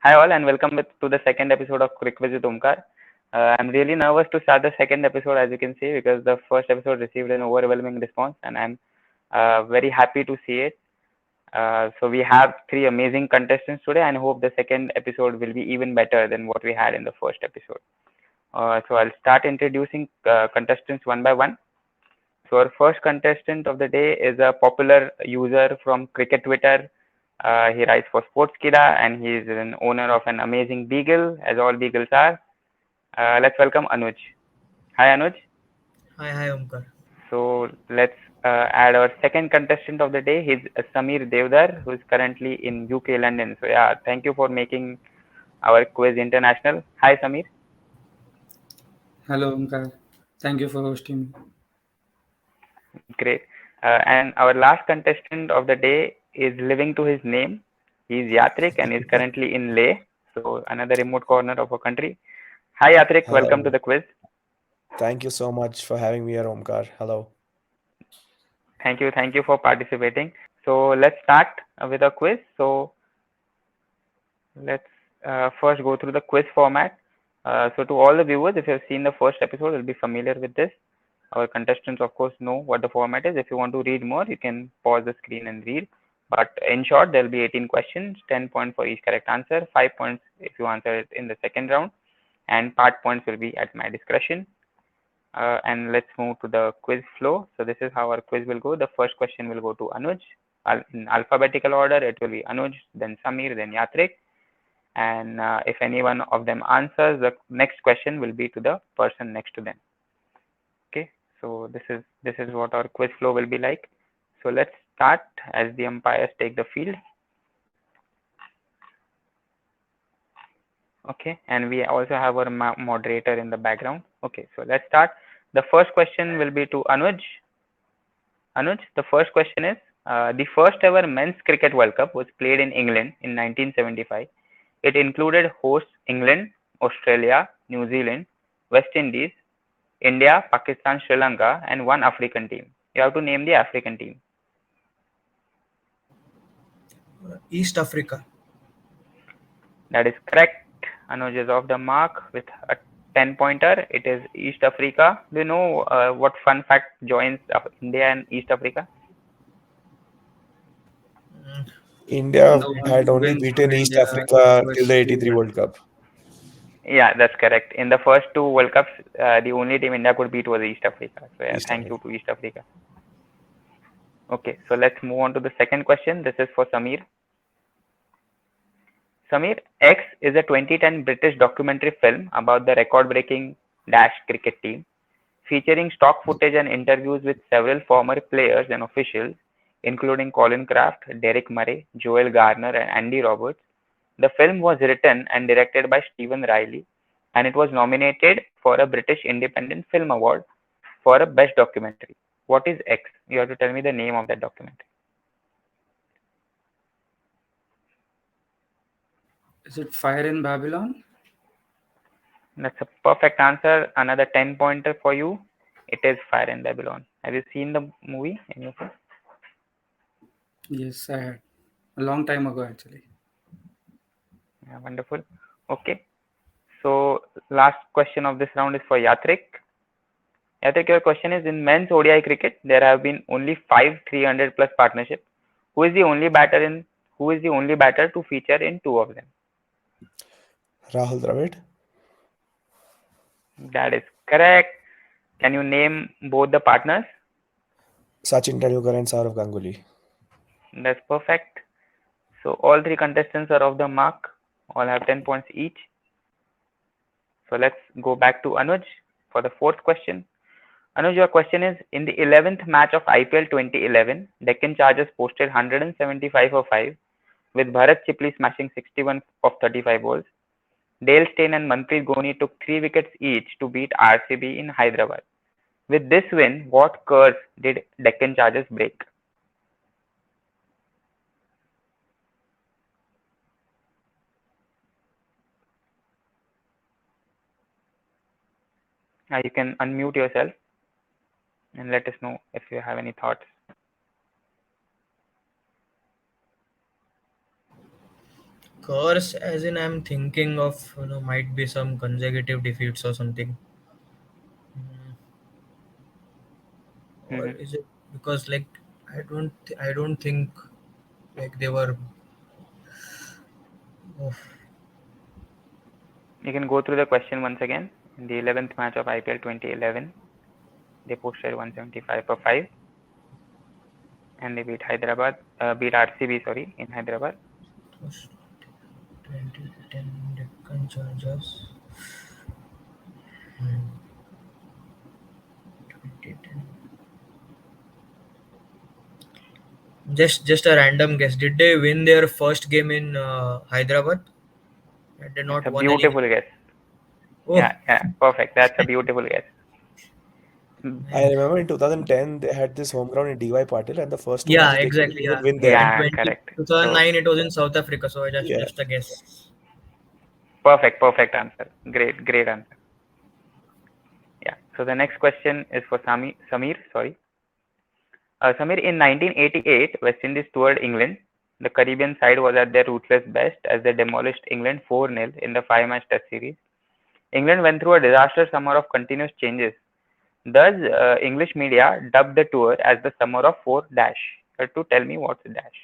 Hi all and welcome to the second episode of CricQuiz with Omkar. I'm really nervous to start the second episode, as you can see, because the first episode received an overwhelming response and I'm very happy to see it. So we have three amazing contestants today and hope the second episode will be even better than what we had in the first episode. So I'll start introducing contestants one by one. So our first contestant of the day is a popular user from cricket Twitter. He writes for Sportskida and he is an owner of an amazing beagle, as all beagles are. Let's welcome Anuj. Hi Anuj. Hi, Omkar. So let's add our second contestant of the day. He's Samir Deodhar, who is currently in UK, London. So yeah, thank you for making our quiz international. Hi Samir. Hello, Omkar. Thank you for hosting me. Great. And our last contestant of the day is living to his name. He's Yatrik and is currently in Leh, so another remote corner of our country. Hi Yatrik, welcome to Hello. the quiz. Thank you so much for having me here, Omkar. Hello. Thank you for participating. So let's start with a quiz. So let's first go through the quiz format. So to all the viewers, if you have seen the first episode, you'll be familiar with this. Our contestants, of course, know what the format is. If you want to read more, you can pause the screen and read. But in short, there'll be 18 questions, 10 points for each correct answer, 5 points if you answer it in the second round, and part points will be at my discretion. And let's move to the quiz flow. So this is how our quiz will go. The first question will go to Anuj. In alphabetical order, it will be Anuj, then Samir, then Yatrik. And if any one of them answers, the next question will be to the person next to them. Okay, so this is what our quiz flow will be like. So let's start as the umpires take the field. Okay, and we also have our moderator in the background. Okay, so let's start. The first question will be to Anuj. Anuj, the first question is, the first ever men's cricket World Cup was played in England in 1975. It included hosts England, Australia, New Zealand, West Indies, India, Pakistan, Sri Lanka, and one African team. You have to name the African team. East Africa. That is correct. Anuj is off the mark with a 10-pointer. It is East Africa. Do you know what fun fact joins India and East Africa? Mm, India The one had who only wins for beaten East India Africa till first the two 83 World World Cup. Yeah, that's correct. In the first two World Cups, the only team India could beat was East Africa. So yeah, East thank you Africa. to East Africa. Okay, so let's move on to the second question. This is for Samir. Samir, X is a 2010 British documentary film about the record-breaking Dash cricket team, featuring stock footage and interviews with several former players and officials, including Colin Kraft, Derek Murray, Joel Garner, and Andy Roberts. The film was written and directed by Stephen Riley, and it was nominated for a British Independent Film Award for a Best Documentary. What is X? You have to tell me the name of that documentary. Is it Fire in Babylon? That's a perfect answer. Another 10-pointer for you. It is Fire in Babylon. Have you seen the movie? Any of you? Yes, I had. A long time ago, actually. Yeah, wonderful. Okay. So last question of this round is for Yatrik. Yatrik, your question is, in men's ODI cricket, there have been only 5 300 plus partnerships. Who is the only batter in who is the only batter to feature in two of them? Rahul Dravid. That is correct. Can you name both the partners? Sachin Tendulkar and Saurav Ganguly. That's perfect. So all three contestants are off the mark. All have 10 points each. So let's go back to Anuj for the fourth question. Anuj, your question is, in the 11th match of IPL 2011, Deccan Chargers posted 175 for 5 with Bharat Chipli smashing 61 of 35 balls. Dale Steyn and Manpreet Goni took 3 wickets each to beat RCB in Hyderabad. With this win, what curse did Deccan Chargers break? You can unmute yourself and let us know if you have any thoughts. Curse, as in I'm thinking of, might be some consecutive defeats or something. Mm, or Hmm. is it because like I don't think like they were. Oh, You can go through the question once again. In the 11th match of IPL 2011, they posted 175 for 5 and they beat RCB, sorry, in Hyderabad. it was 2010 Deccan Chargers. Hmm, 2010. Just a random guess. Did they win their first game in Hyderabad? Had they It's not a won any beautiful game? guess. Oh, Yeah, perfect. That's a beautiful guess. I man. remember in 2010 they had this home ground in DY Patil, and the first two Yeah, matches they couldn't exactly. even Yeah, win yeah. there. And Yeah, 20, correct. So 2009, it was in South Africa. So I Yeah. just a guess. perfect answer. Great answer. Yeah. So the next question is for Samir. Sorry. Samir, in 1988, West Indies toured England. The Caribbean side was at their ruthless best as they demolished England 4-0 in the five-match Test series. England went through a disastrous summer of continuous changes. Thus, English media dubbed the tour as the summer of four dash. You have to tell me what's dash.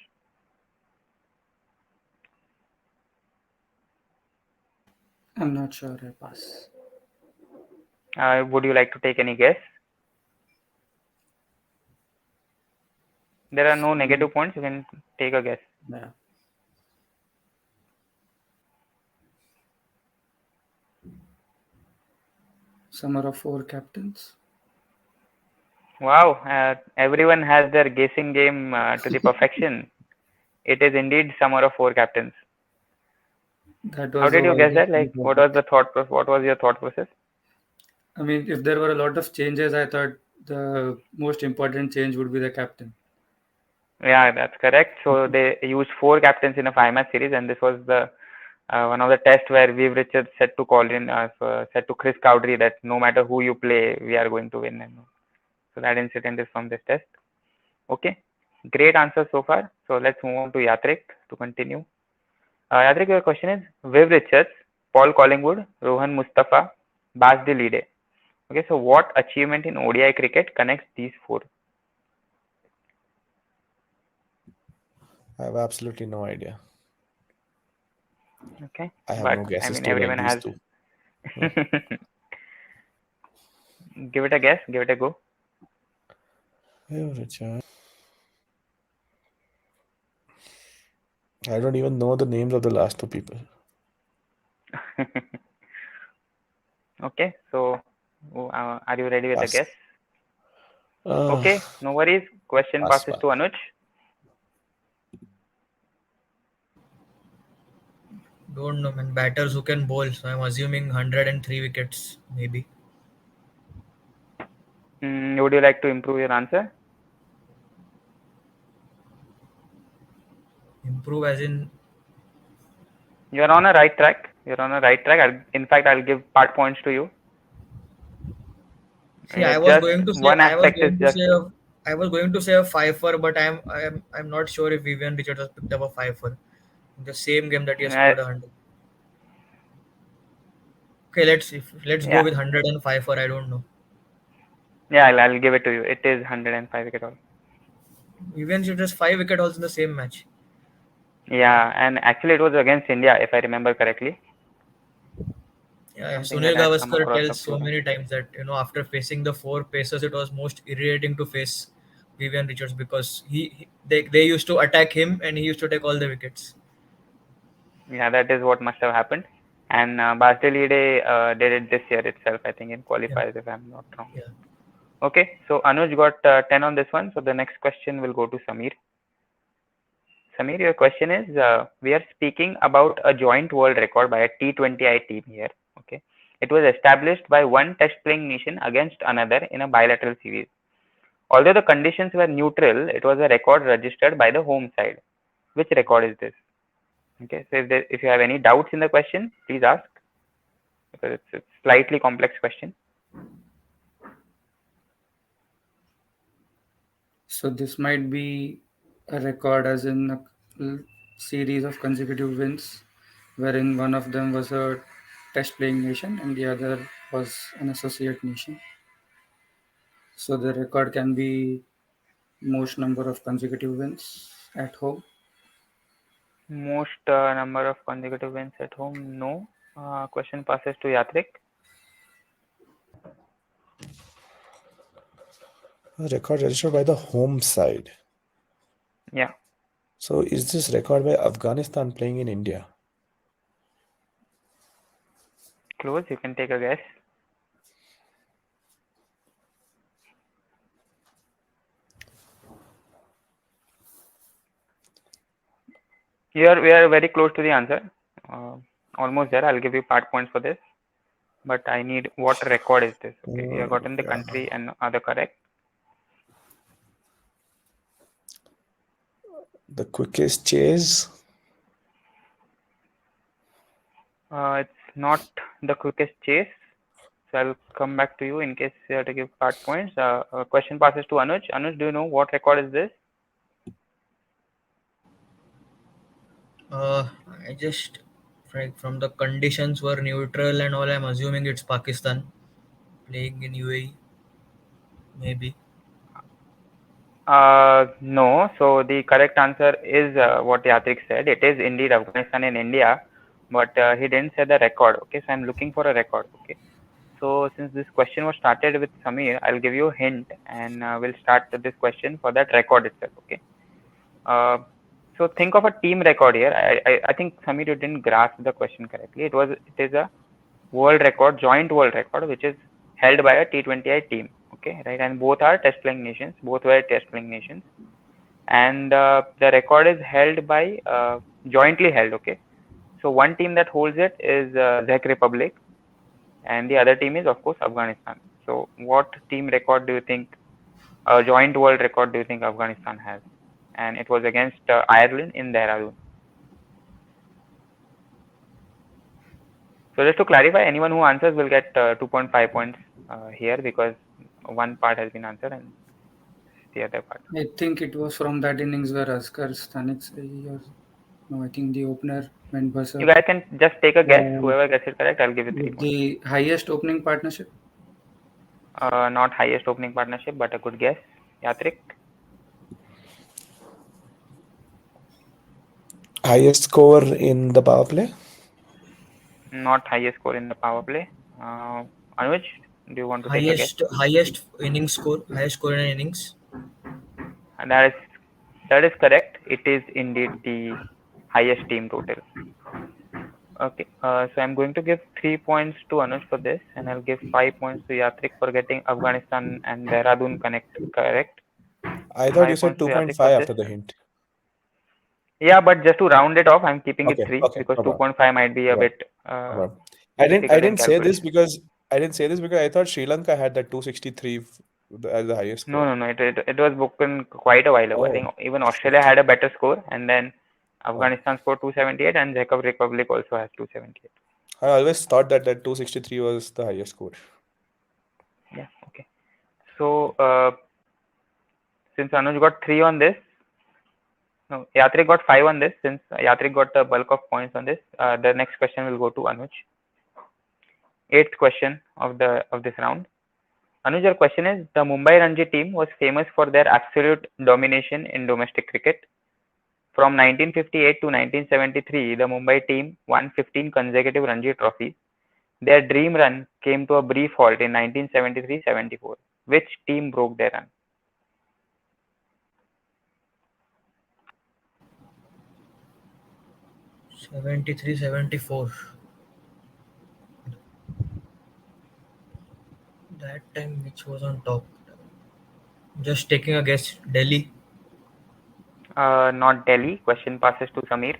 I'm not sure. I pass. Would you like to take any guess? There are no Mm, negative points. You can take a guess. yeah. Summer of four captains. Wow, everyone has their guessing game to the perfection. It is indeed summer of four captains. That How was did the you guess wisest that? move Like, of what was it. the thought? What was your thought process? I mean, if there were a lot of changes, I thought the most important change would be the captain. Yeah, that's correct. So they used four captains in a five-match series, and this was the one of the tests where Viv Richards said to said to Chris Cowdery that no matter who you play, we are going to win. And so that incident is from this test. Okay, great answer so far. So let's move on to Yatrik to continue. Yatrik, your question is Viv Richards, Paul Collingwood, Rohan Mustafa, Bas de Lide. Okay, so what achievement in ODI cricket connects these four? I have absolutely no idea. Okay, I have but no I guesses mean too, like everyone these has. two. Yeah. Give it a guess, give it a go. Yeah, Richard. I don't even know the names of the last two people. Okay, so are you ready with the Pass. guess? Uh, Okay, no worries. Question pass, passes pass. to Anuj. Don't know, man. Batters who can bowl. So I'm assuming 103 wickets, maybe. Would you like to improve your answer? Improve as in. You're on a right track. You're on a right track. In fact, I'll give part points to you. See, You're just one aspect is just I was going to say a fifer, but I'm not sure if Vivian Richards has picked up a fifer in the same game that he has uh, scored 100. Okay, let's go yeah, with 100 and fifer. I don't know. yeah. I'll give it to you. It is 105 wicket all. Vivian Richards has 5 wicket hauls in the same match. Yeah, and actually it was against India if I remember correctly. Yeah, Something Sunil that I had come Gavaskar across a tells few so times. many times that after facing the four pacers, it was most irritating to face Vivian Richards because they used to attack him and he used to take all the wickets. Yeah, that is what must have happened. And Basdelide did it this year itself, I think, in Yeah, qualifiers, if I'm not wrong. yeah. Okay, so Anuj got 10 on this one. So the next question will go to Samir. Samir, your question is we are speaking about a joint world record by a T20I team here. Okay, it was established by one test playing nation against another in a bilateral series. Although the conditions were neutral, it was a record registered by the home side. Which record is this? Okay, so if you have any doubts in the question, please ask because it's slightly complex question. So this might be a record as in a series of consecutive wins. wherein one of them was a test playing nation and the other was an associate nation. So the record can be most number of consecutive wins at home. Most number of consecutive wins at home? No. Question passes to Yatrik. A record registered by the home side. Yeah, So is this record by Afghanistan playing in India? close. You can take a guess. Here we are very close to the answer. Uh, Almost there. I'll give you part points for this. But I need what record is this? Okay, you have gotten the country and other correct. The quickest chase. It's not the quickest chase. So I'll come back to you in case you have to give part points. Question passes to Anuj. Anuj, do you know what record is this? I just from the conditions were neutral and all. I'm assuming it's Pakistan playing in UAE, maybe. No. So the correct answer is what Yatrik said. It is indeed Afghanistan in India, but he didn't say the record. Okay, so I'm looking for a record. Okay. So since this question was started with Samir, I'll give you a hint and we'll start this question for that record itself. Okay. Uh, so think of a team record here. I think Samir, you didn't grasp the question correctly. It is a world record, joint world record, which is held by a T20I team. Okay, right, and both are test playing nations. Both were test playing nations, and the record is held by jointly held. Okay, so one team that holds it is Czech Republic, and the other team is of course Afghanistan. So what team record do you think, a joint world record do you think Afghanistan has? And it was against Ireland in Dehradun. So just to clarify, anyone who answers will get 2.5 points here because one part has been answered and the other part. I think it was from that innings where Askar Stanik or no, I think the opener went You berserk. guys can just take a guess. Whoever gets it correct, I'll give you 3 With points. the highest opening partnership. Not highest opening partnership, but a good guess. Yatrik? Highest score in the power play? Not highest score in the power play. Anuj, do you want to take a guess? Highest score in an innings. And that is correct. It is indeed the highest team total. Okay, so I'm going to give 3 points to Anuj for this, and I'll give 5 points to Yatrik for getting Afghanistan and Dehradun correct. I thought you 5 said points to Yatrik for 2.5 this. after the hint. Yeah, but just to round it off, I'm keeping it Okay, 3 okay, because no problem. 2.5 might be a No bit problem. I difficult in didn't say this calculation. because I thought Sri Lanka had that 263 as the highest score. No. It was broken quite a while ago. I think Oh, even Australia had a better score, and then Afghanistan scored 278, and Czech Republic also has 278. I always thought that 263 was the highest score. Yeah. Okay. So since Anuj got 3 on this, no, Yatrik got 5 on this. Since Yatrik got the bulk of points on this, the next question will go to Anuj. 8th question of this round. Anuj, your question is: the Mumbai Ranji team was famous for their absolute domination in domestic cricket. From 1958 to 1973, the Mumbai team won 15 consecutive Ranji trophies. Their dream run came to a brief halt in 1973-74. Which team broke their run? 73-74. That time, which was on top? Just taking a guess. Delhi. Not Delhi. Question passes to Samir.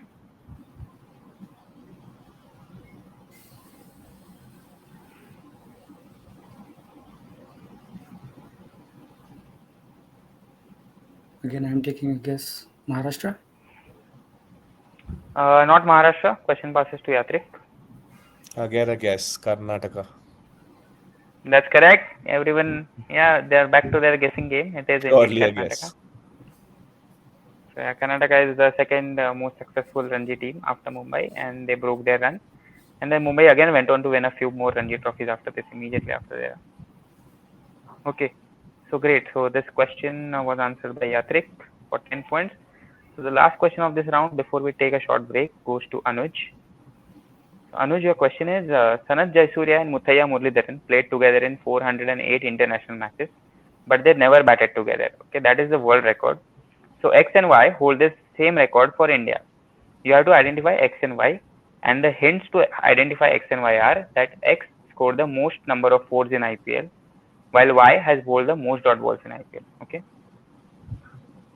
Again, I'm taking a guess. Maharashtra? Not Maharashtra. Question passes to Yatrik. Again, a guess. Karnataka. That's correct. Everyone, yeah, they're back to their guessing game. It is indeed Surely a Karnataka. guess. So yeah, Karnataka is the second most successful Ranji team after Mumbai, and they broke their run. And then Mumbai again went on to win a few more Ranji trophies after this, immediately after there. Okay, so great. So this question was answered by Yatrik for 10 points. So the last question of this round before we take a short break goes to Anuj. So Anuj, your question is Sanat Jayasuriya and Muthaiya Muralidharan played together in 408 international matches, but they never batted together. Okay, that is the world record. So X and Y hold this same record for India. You have to identify X and Y, and the hints to identify X and Y are that X scored the most number of fours in IPL, while Y has bowled the most dot balls in IPL. Okay,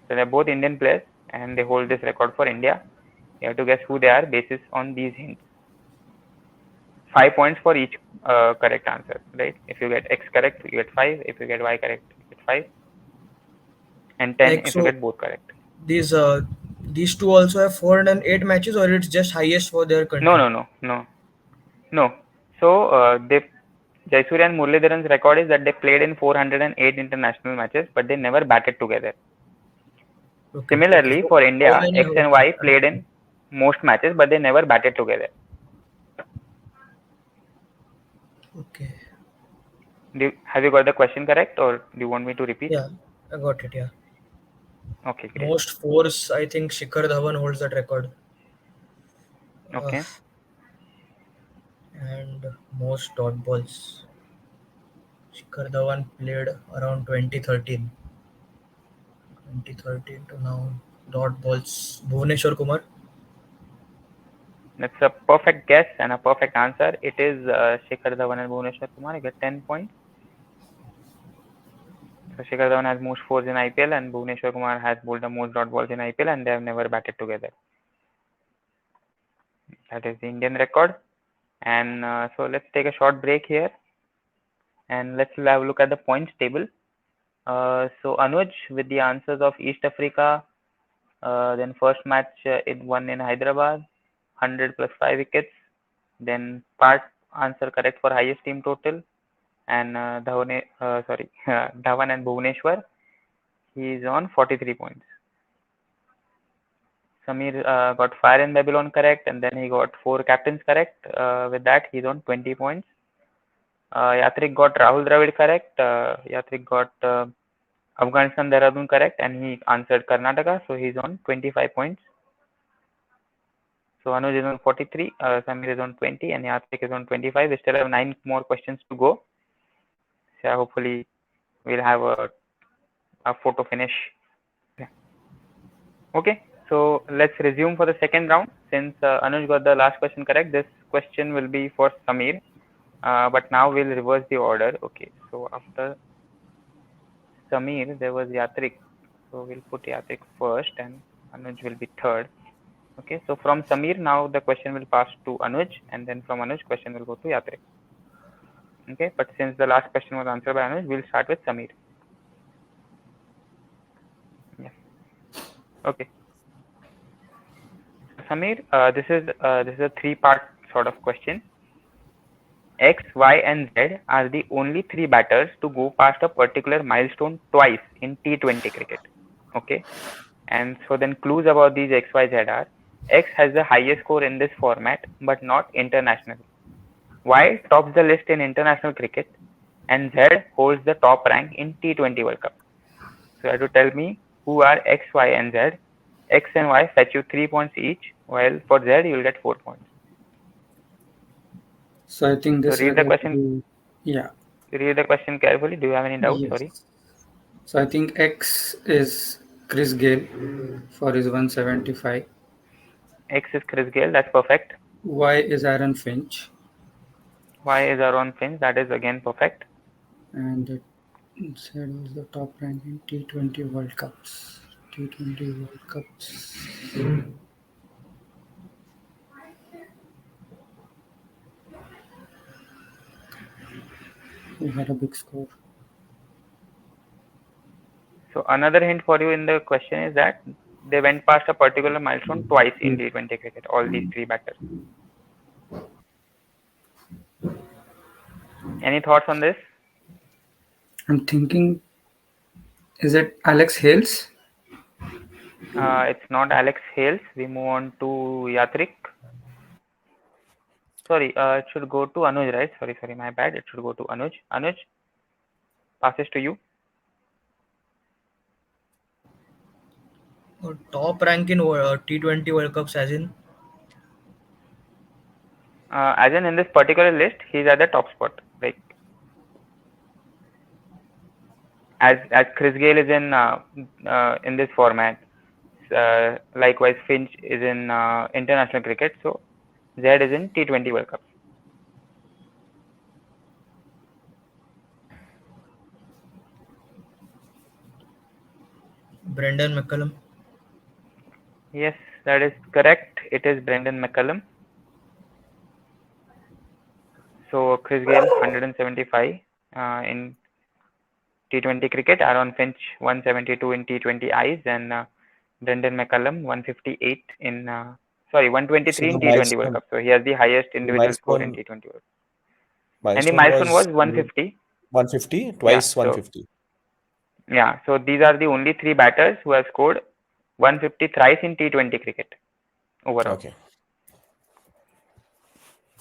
so they're both Indian players, and they hold this record for India. You have to guess who they are basis on these hints. 5 points for each correct answer, right? If you get X correct, you get 5. If you get Y correct, you get 5, and 10 Like if you so, get both correct. these uh these two also have 408 matches, or it's just highest for their No, country? no, no, no, no. So they Jayasuriya and Muralidharan's record is that they played in 408 international matches, but they never batted together. Okay, okay. Similarly, So for how India, many? X and Okay, Y played in most matches, but they never batted together. okay. Have you got the question correct, or do you want me to repeat? Yeah, I got it. Yeah, Okay, great. most fours. I think Shikhar Dhawan holds that record. Uh, Okay, and most dot balls. Shikhar Dhawan played around 2013. 2013 to now. Dot balls. Bhuvneshwar Kumar. that's a perfect guess and a perfect answer. It is Shikhar Dhawan and Bhuvneshwar Kumar. You get 10 points. So Shikhar Dhawan has most fours in IPL, and Bhuvneshwar Kumar has bowled the most dot balls in IPL, and they have never batted together. That is the Indian record. And so let's take a short break here, and let's have a look at the points table. So Anuj, with the answers of East Africa, then first match it won in Hyderabad, 100 plus 5 wickets. Then part answer correct for highest team total, and Dhawan and Bhuvaneshwar, he is on 43 points. Samir got Fire in Babylon correct, and then he got 4 captains correct. With that, he's on 20 points. Yatrik got Rahul Dravid correct. Yatrik got Afghanistan Dehradun correct, and he answered Karnataka, so he's on 25 points. So Anuj is on 43, Samir is on 20, and Yatrik is on 25. We still have 9 more questions to go. So hopefully we'll have a photo finish. Yeah. Okay, so let's resume for the second round. Since Anuj got the last question correct, this question will be for Samir. But now we'll reverse the order. Okay, so after Samir, there was Yatrik. So we'll put Yatrik first, and Anuj will be third. Okay, so from Samir, now the question will pass to Anuj, and then from Anuj, question will go to Yatrik. Okay, but since the last question was answered by Anuj, we'll start with Samir. Yeah. Okay. Samir, this is a three-part sort of question. X, Y, and Z are the only 3 batters to go past a particular milestone twice in T20 cricket. Okay, and so then clues about these X, Y, Z are: X has the highest score in this format, but not internationally. Y tops the list in international cricket, and Z holds the top rank in T20 World Cup. So you have to tell me who are X, Y, and Z. X and Y fetch you 3 points each, while for Z you will get 4 points. So I think So this will have to be, yeah, read the question carefully. Do you have any doubts? Sorry. yes. So I think X is Chris Gale for his 175. X is Chris Gale. That's perfect. Y is Aaron Finch, Y is Aaron Finch. That is again perfect. and Z was the top rank in T20 World Cups. T20 World Cups. He had a big score. So another hint for you in the question is that they went past a particular milestone twice in T20 cricket. All these 3 batters. Any thoughts on this? I'm thinking, is it Alex Hales? It's not Alex Hales. We move on to Yatrik. Sorry, it should go to Anuj, right? Sorry, my bad. It should go to Anuj. Anuj, passes to you. Top rank in T20 World Cups, as in? As in this particular list, he's at the top spot. Like as Chris Gayle is in this format. Likewise, Finch is in international cricket. So Zed is in T20 World Cup. Brendan McCullum. Yes, that is correct. It is Brendan McCullum. So Chris Gayle 175 in T20 cricket. Aaron Finch 172 in T20 Is, and Brendan McCullum 158 in 123 So in the T20 World milestone, Cup. So he has the highest the individual score in milestone, T20 World Cup. And the milestone milestone was was 150. 150, Yeah. twice So 150. yeah. So these are the only three batters who have scored 150 thrice in T20 cricket overall. Okay.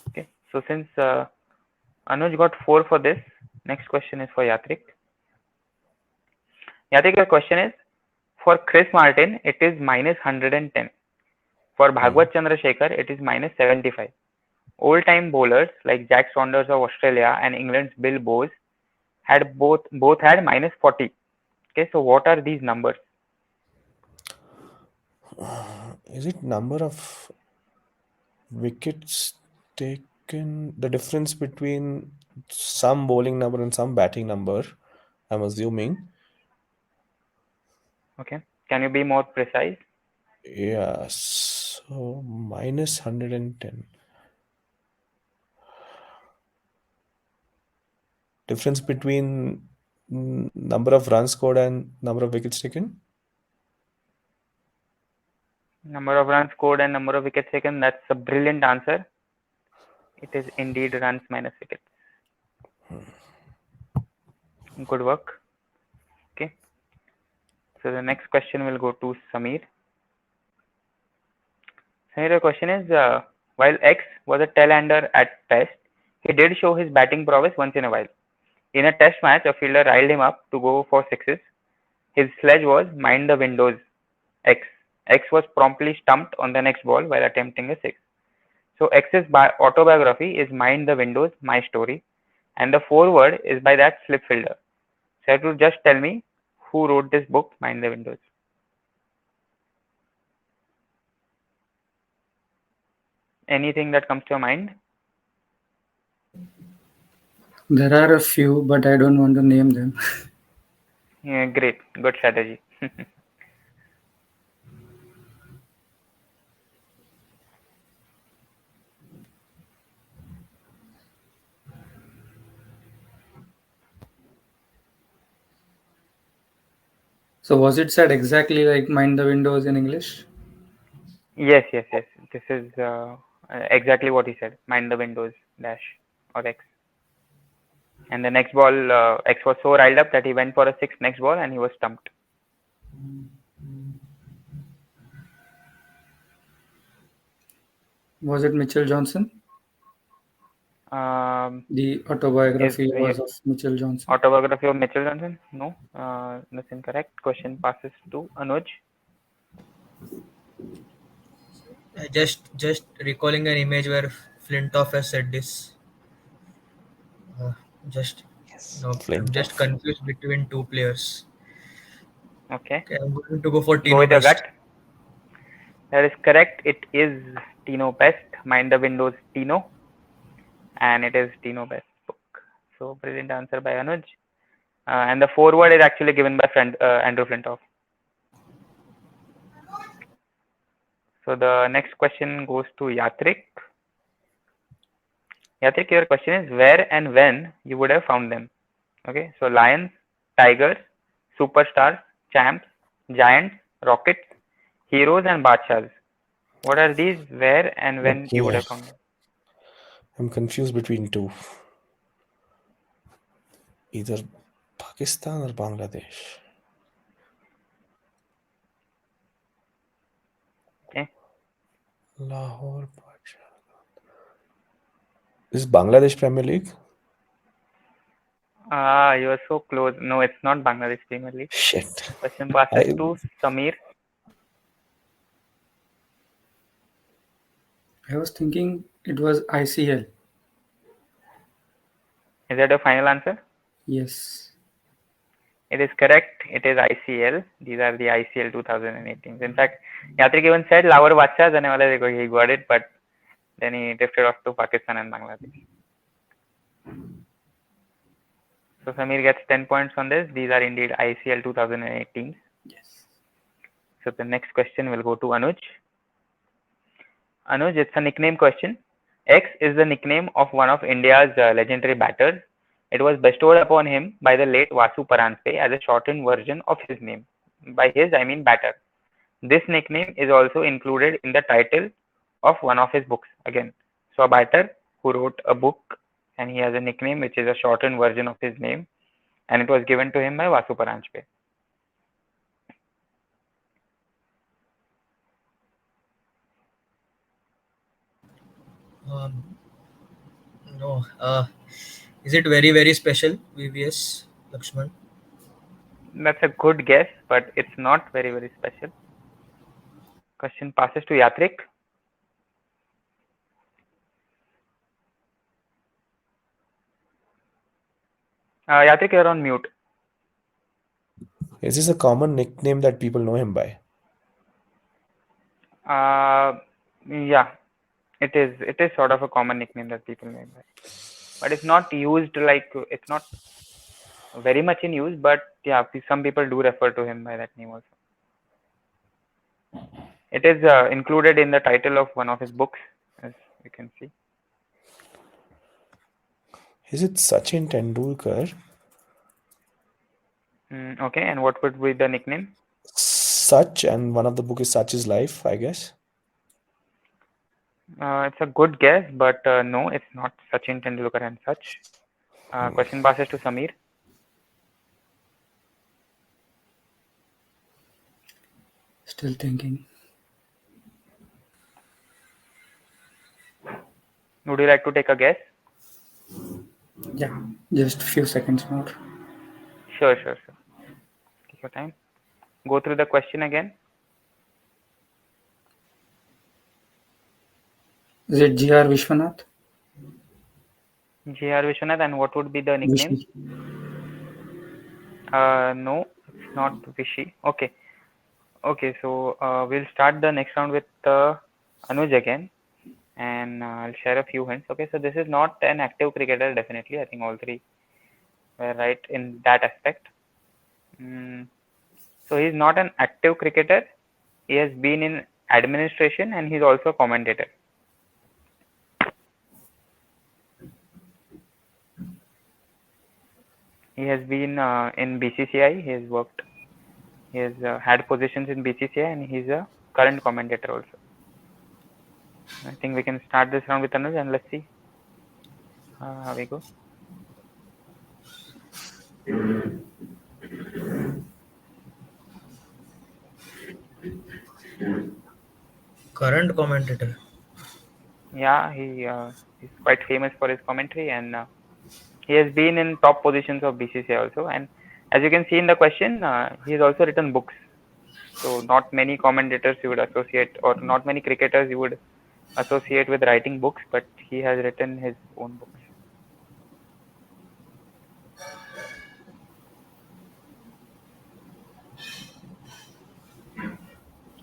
Okay. So since Anuj got 4 for this, next question is for Yatrik. Yatrik, your question is for Chris Martin, it is minus 110. For Bhagwat Chandrasekhar, it is minus 75. Old-time bowlers like Jack Saunders of Australia and England's Bill Bowes had both had minus 40. Okay, so what are these numbers? Is it number of wickets taken? The difference between some bowling number and some batting number, I'm assuming. Okay, can you be more precise? Yeah, so minus 110. Difference between number of runs scored and number of wickets taken? Number of runs scored and number of wickets taken. That's a brilliant answer. It is indeed runs minus wickets. Good work. Okay. So the next question will go to Samir. Samir, the question is, while X was a tail-ender at Test, he did show his batting prowess once in a while. In a Test match, a fielder riled him up to go for sixes. His sledge was "Mind the Windows, X." X was promptly stumped on the next ball while attempting a six. So X's autobiography is "Mind the Windows, My Story," and the foreword is by that slip fielder. So you have to just tell me who wrote this book, Mind the Windows. Anything that comes to your mind? There are a few, but I don't want to name them. Yeah, great, good strategy. So was it said exactly like "mind the windows" in English? Yes. This is exactly what he said. Mind the Windows dash or X. And the next ball, X was so riled up that he went for a six next ball and he was stumped. Was it Mitchell Johnson? The Is autobiography the was of Mitchell Johnson. autobiography of Mitchell Johnson? No, that's incorrect. Question passes to Anuj. Just recalling an image where Flintoff has said this. Just no, I'm Flint just off. confused between two players. Okay, Okay, I'm going to go for go Tino with your Best. gut. That is correct. It is Tino Best. Mind the Windows, Tino, and it is Tino Best book. So brilliant answer by Anuj. And the foreword is actually given by Andrew Flintoff. So the next question goes to Yatrik. Yatrik, your question is where and when you would have found them. Okay, so lions, tigers, superstars, champs, giants, rockets, heroes, and badshahs. What are these? Where and when you would Okay, have found them? I'm confused between two. Either Pakistan or Bangladesh. Lahore Badshaah. This is Bangladesh Premier League? Ah, you are so close. No, it's not Bangladesh Premier League. Shit. Question passes I to Samir. I was thinking it was ICL. Is that a final answer? Yes. It is correct. It is ICL. These are the ICL 2018s. In fact, Yatrik even said Lahore Badshahs and he got it, but then he drifted off to Pakistan and Bangladesh. So Samir gets 10 points on this. These are indeed ICL 2018s. Yes. So the next question will go to Anuj. Anuj, it's a nickname question. X is the nickname of one of India's legendary batters. It was bestowed upon him by the late Vasu Paranspe as a shortened version of his name. By his, I mean batter. This nickname is also included in the title of one of his books. Again, so a batter who wrote a book and he has a nickname which is a shortened version of his name, and it was given to him by Vasu Paranspe. Um, no. Is it very, very special? VVS Lakshman. That's a good guess, but it's not very, very special. Question passes to Yatrik. Yatrik, you're on mute. Is this a common nickname that people know him by? Yeah, it is. It is sort of a common nickname that people know him by, but it's not used like it's not very much in use. But yeah, some people do refer to him by that name also. It is included in the title of one of his books, as you can see. Is it Sachin Tendulkar? Okay, and what would be the nickname? Such, and one of the book is Such is Life, I guess. It's a good guess, but no, it's not Sachin Tendulkar and such. Question passes to Samir. Still thinking. Would you like to take a guess? Yeah, just a few seconds more. Sure. Take your time. Go through the question again. Is it GR Vishwanath? J.R. Vishwanath, and what would be the nickname? Vishy. No, it's not Vishy. Okay. So we'll start the next round with Anuj again, and I'll share a few hints. Okay, so this is not an active cricketer, definitely. I think all three were right in that aspect. So he's not an active cricketer. He has been in administration, and he's also a commentator. He has been in BCCI. He has worked. He has had positions in BCCI, and he's a current commentator also. I think we can start this round with Anuj, and let's see how we go. Current commentator. Yeah, he's quite famous for his commentary, and he has been in top positions of BCCI also. And as you can see in the question, he has also written books. So not many commentators you would associate, or not many cricketers you would associate with writing books, but he has written his own books.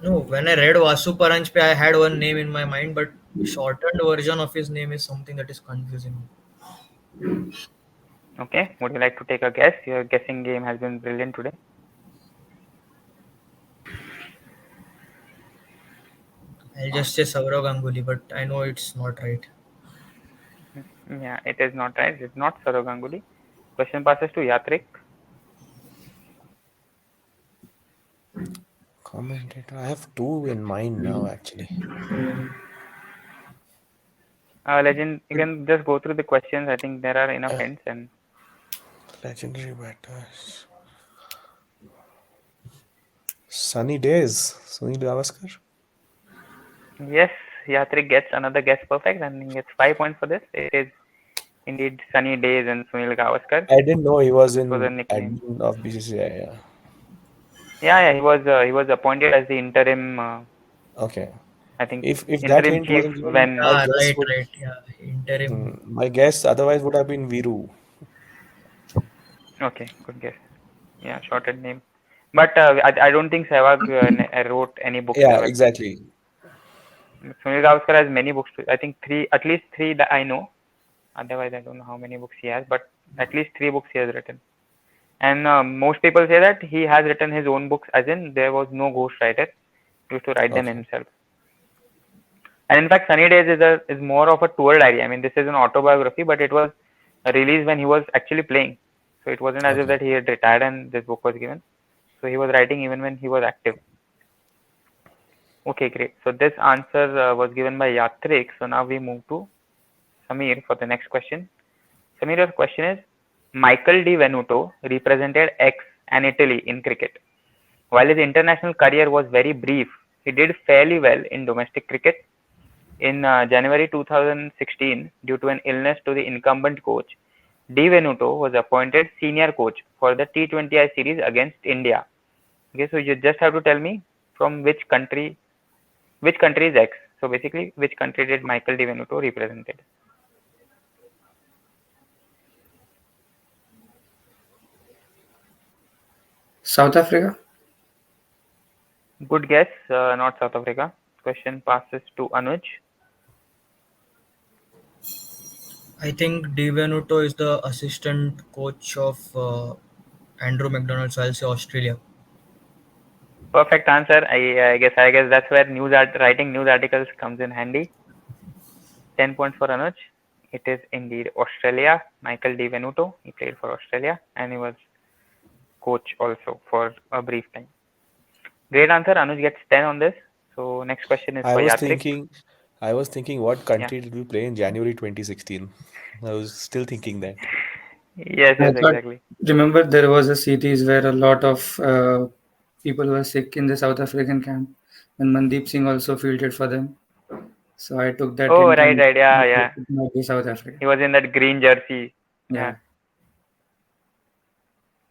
No, when I read Vasu Paranjpe, I had one name in my mind, but shortened version of his name is something that is confusing me. Okay, would you like to take a guess? Your guessing game has been brilliant today. I'll just say Saurav Ganguly, but I know it's not right. Yeah, it is not right. It's not Saurav Ganguly. Question passes to Yatrik. Commentator. I have two in mind now, actually. Legend, you can just go through the questions. I think there are enough hints. And Legendary batters. Sunny Days. Sunil Gavaskar. yes, Yatrik gets another guess perfect and he gets 5 points for this. It is indeed Sunny Days and Sunil Gavaskar. I didn't know he was This was a in nickname. admin of BCCI. Yeah. Yeah, he was appointed as the interim. Okay. I think If that interim hint chief wasn't given, when. my Yeah, guess right, would right. Yeah, interim. my guess otherwise would have been Viru. Okay, good guess. Yeah, shortened name. But I don't think Sehwag wrote any books Yeah, ever. exactly. Sunil Gavaskar has many books. I think three, at least three that I know. Otherwise, I don't know how many books he has, but at least three books he has written. And most people say that he has written his own books, as in there was no ghostwriter. He used to write them Okay. himself. And in fact, Sunny Days is more of a tour diary. I mean, this is an autobiography, but it was released when he was actually playing. So it wasn't as if Okay. that he had retired and this book was given. So he was writing even when he was active. Okay, great. So this answer was given by Yatrik. So now we move to Samir for the next question. Samir, your question is, Michael Di Venuto represented X and Italy in cricket. While his international career was very brief, he did fairly well in domestic cricket. In January 2016, due to an illness to the incumbent coach, Di Venuto was appointed senior coach for the T20I series against India. Okay, so you just have to tell me from which country is X. So basically, which country did Michael Di Venuto represented? South Africa. Good guess, not South Africa. Question passes to Anuj. I think Di Venuto is the assistant coach of Andrew McDonald, so I'll say Australia. Perfect answer. I guess that's where writing news articles comes in handy. 10 points for Anuj. It is indeed Australia. Michael Di Venuto. He played for Australia and he was coach also for a brief time. Great answer. Anuj gets 10 on this. So next question is I for was Yatrik. thinking I was thinking what Yeah. country did we play in January 2016? I was still thinking that. Yes, I yes, thought, exactly. remember there was a series where a lot of people were sick in the South African camp, and Mandeep Singh also fielded for them. So I took that Oh, hint right, and right. Yeah, it yeah. might be South Africa. He was in that green jersey. Yeah, Yeah.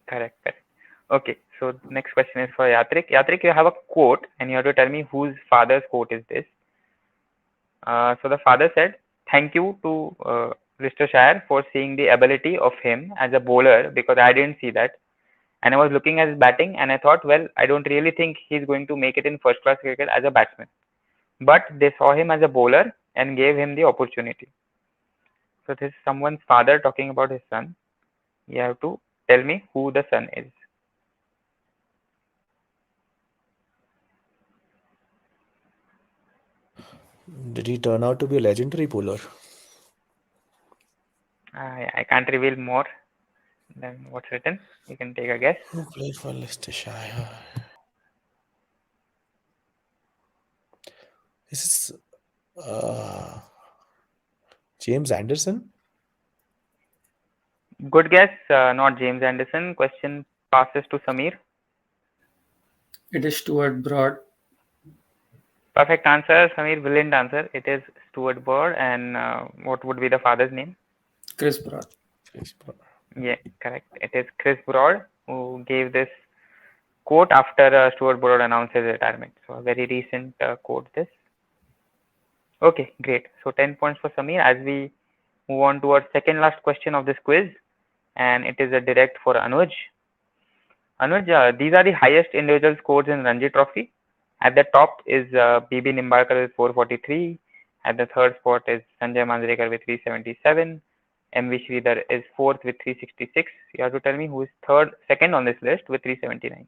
correct, correct. Okay, so next question is for Yatrik. Yatrik, you have a quote and you have to tell me whose father's quote is this. So the father said, "Thank you to Worcestershire for seeing the ability of him as a bowler because I didn't see that. And I was looking at his batting and I thought, well, I don't really think he's going to make it in first class cricket as a batsman. But they saw him as a bowler and gave him the opportunity." So this is someone's father talking about his son. You have to tell me who the son is. Did he turn out to be a legendary bowler? I can't reveal more than what's written. You can take a guess. Who played for Leicestershire? Is this James Anderson? Good guess, not James Anderson. Question passes to Samir. It is Stuart Broad. Perfect answer, Samir. Brilliant answer. It is Stuart Broad. And what would be the father's name? Chris Broad. Yeah, correct. It is Chris Broad who gave this quote after Stuart Broad announced his retirement. So a very recent quote. This. Okay, great. So 10 points for Samir as we move on to our second last question of this quiz, and it is a direct for Anuj. Anuj, these are the highest individual scores in Ranji Trophy. At the top is BB Nimbarkar with 443. At the third spot is Sanjay Manjrekar with 377. MV Sridhar is fourth with 366. You have to tell me who is second on this list with 379.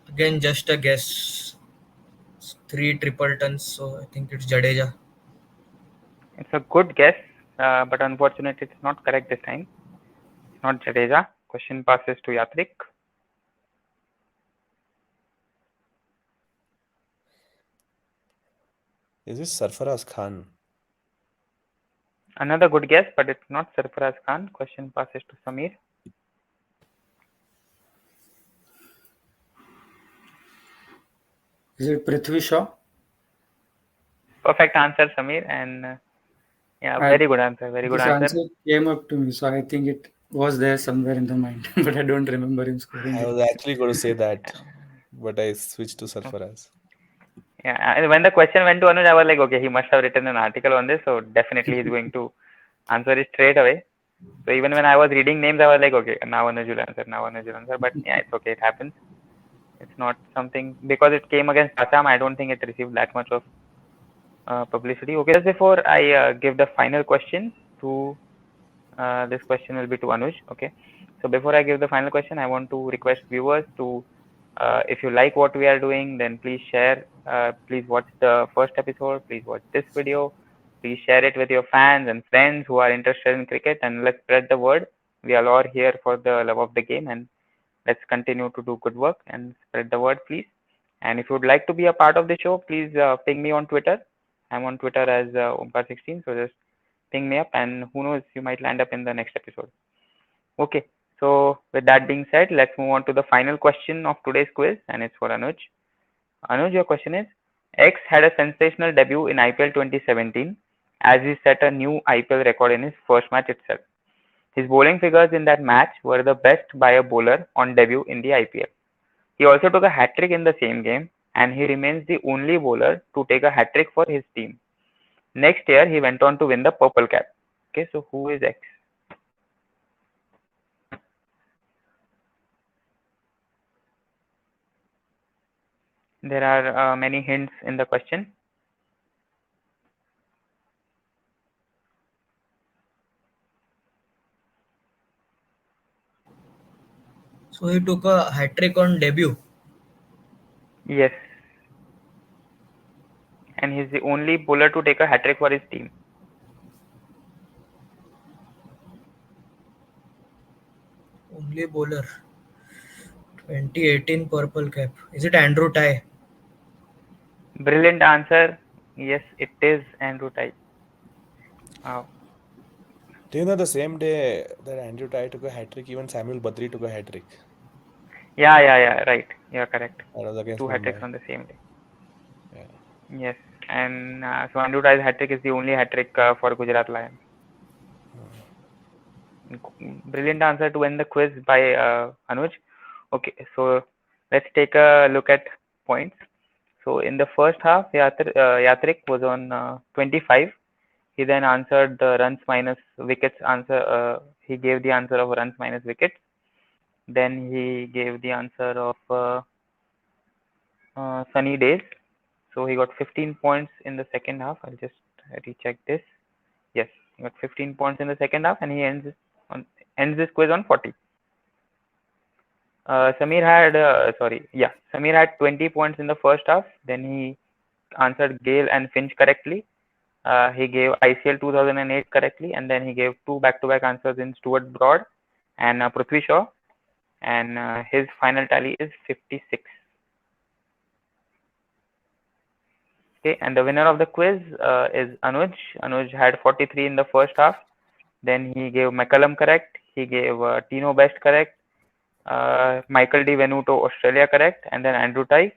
Again, just a guess. Three triple tons, so I think it's Jadeja. It's a good guess, but unfortunately, it's not correct this time. It's not Jadeja. Question passes to Yatrik. Is this Sarfaraz Khan? Another good guess, but it's not Sarfaraz Khan. Question passes to Samir. Is it Prithvi Shaw? Perfect answer, Samir. And yeah, I, very good answer. Very good this answer. answer came up to me, so I think it was there somewhere in the mind, but I don't remember him scoring I it. was actually going to say that, but I switched to Sarfaraz. Yeah, and when the question went to Anuj, I was like, okay, he must have written an article on this, so definitely he's going to answer it straight away. So even when I was reading names, I was like, okay, now Anuj will answer, now Anuj will answer. But yeah, it's okay, it happens. It's not something because it came against Assam. I don't think it received that much of publicity. Okay, just before I give the final question to this question will be to Anuj. Okay, so before I give the final question, I want to request viewers to, if you like what we are doing, then please share. Please watch the first episode. Please watch this video. Please share it with your fans and friends who are interested in cricket, and let's spread the word. We are all here for the love of the game, and let's continue to do good work and spread the word, please. And if you would like to be a part of the show, please ping me on Twitter. I'm on Twitter as Omkar16. So just ping me up, and who knows, you might land up in the next episode. Okay. So with that being said, let's move on to the final question of today's quiz, and it's for Anuj. Anuj, your question is: X had a sensational debut in IPL 2017 as he set a new IPL record in his first match itself. His bowling figures in that match were the best by a bowler on debut in the IPL. He also took a hat trick in the same game, and he remains the only bowler to take a hat trick for his team. Next year, he went on to win the purple cap. Okay, so who is X? There are many hints in the question. So he took a hat trick on debut. Yes, and he's the only bowler to take a hat trick for his team. Only bowler. 2018 purple cap. Is it Andrew Ty? Brilliant answer. Yes, it is Andrew Tye. Wow. Do you know the same day that Andrew Tye took a hat trick, even Samuel Badri took a hat trick? Yeah. Right. You're correct. That was against Two hat tricks Mumbai. on the same day. Yeah. Yes, and so Andrew Tye's hat trick is the only hat trick for Gujarat Lions. Brilliant answer to end the quiz by Anuj. Okay, so let's take a look at points. So in the first half, Yatrik was on 25. He then answered the runs minus wickets answer. He gave the answer of runs minus wickets. Then he gave the answer of sunny days. So he got 15 points in the second half. I'll just recheck this. Yes, he got 15 points in the second half, and he ends this quiz on 40. Samir had 20 points in the first half. Then he answered Gale and Finch correctly. He gave ICL 2008 correctly, and then he gave two back-to-back answers in Stuart Broad and Prithvi Shaw, and his final tally is 56. Okay, and the winner of the quiz is Anuj. Anuj had 43 in the first half. Then he gave McCullum correct. He gave Tino Best correct. Michael D. Venuto, Australia correct. And then Andrew Tye.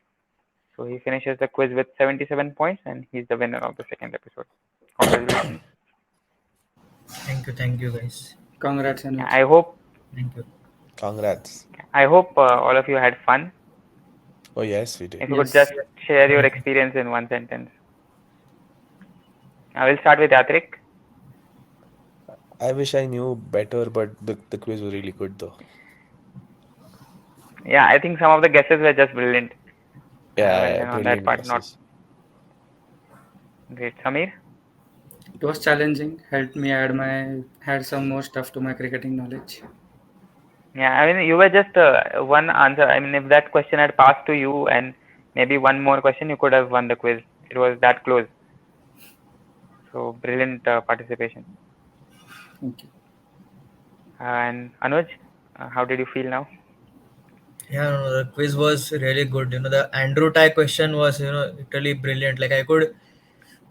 So he finishes the quiz with 77 points, and he's the winner of the second episode. Congratulations. Thank you guys. Congrats, Anuj. I hope Thank you. Congrats. all of you had fun. Oh, yes, we did. If you could Yes. just share your experience in one sentence. I will start with Yatrik. I wish I knew better, but the quiz was really good though. Yeah, I think some of the guesses were just brilliant. Yeah, Well done on that brilliant part. Not guesses. great. Samir? It was challenging. Helped me had some more stuff to my cricketing knowledge. Yeah, I mean, you were just one answer. I mean, if that question had passed to you and maybe one more question, you could have won the quiz. It was that close. So brilliant participation. Thank you. And Anuj, how did you feel now? Yeah, no, the quiz was really good. The Andrew Ty question was, literally brilliant. Like it was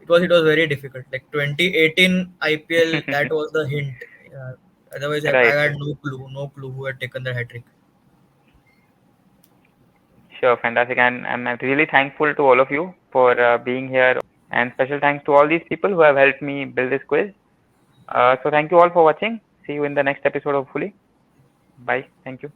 very difficult. Like 2018 IPL, that was the hint. Yeah. Otherwise, I Right. had no clue who had taken the hat trick. fantastic, and I'm really thankful to all of you for being here. And special thanks to all these people who have helped me build this quiz. So thank you all for watching. See you in the next episode, hopefully. Bye. Thank you.